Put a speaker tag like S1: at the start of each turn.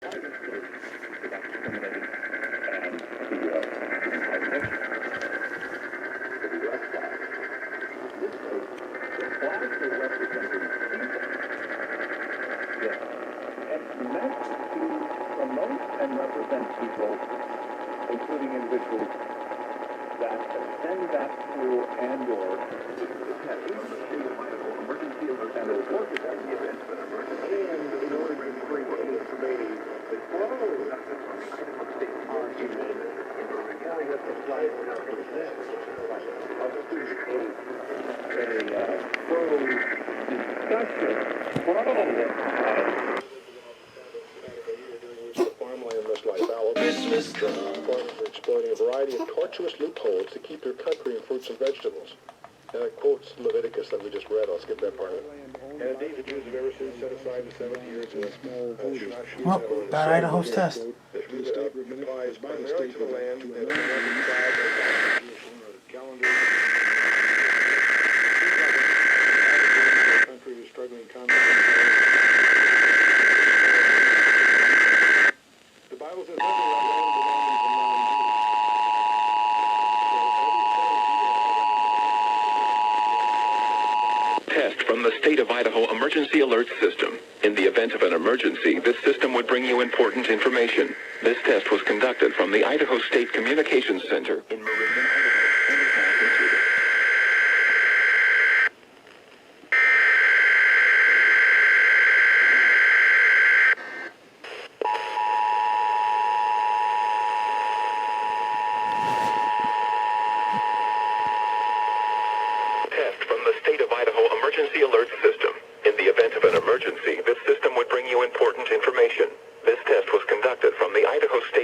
S1: And represent people, including individuals that attend that school and/or emergency alert and report to that event. And in order to bring this committee the argument what the flag represents,
S2: Farmers are exploiting a variety of tortuous loopholes to keep their country in fruits and vegetables. And it quotes Leviticus that we just read. I'll skip that part of it. And indeed, the Jews have ever since set aside the 70 years
S3: Well, that Idaho's test.
S2: that applies primarily to the land and to the calendar. Country is struggling constantly. The Bible says nothing about land belonging to non-Jews.
S4: Test from the state of Idaho Emergency Alert System. In the event of an emergency, this system would bring you important information. This test was conducted from the Idaho State Communications Center in Meridian, Idaho. Test from the state of Idaho Emergency Alert System. In the event of an emergency, this system would bring you important information. This test was conducted from the Idaho State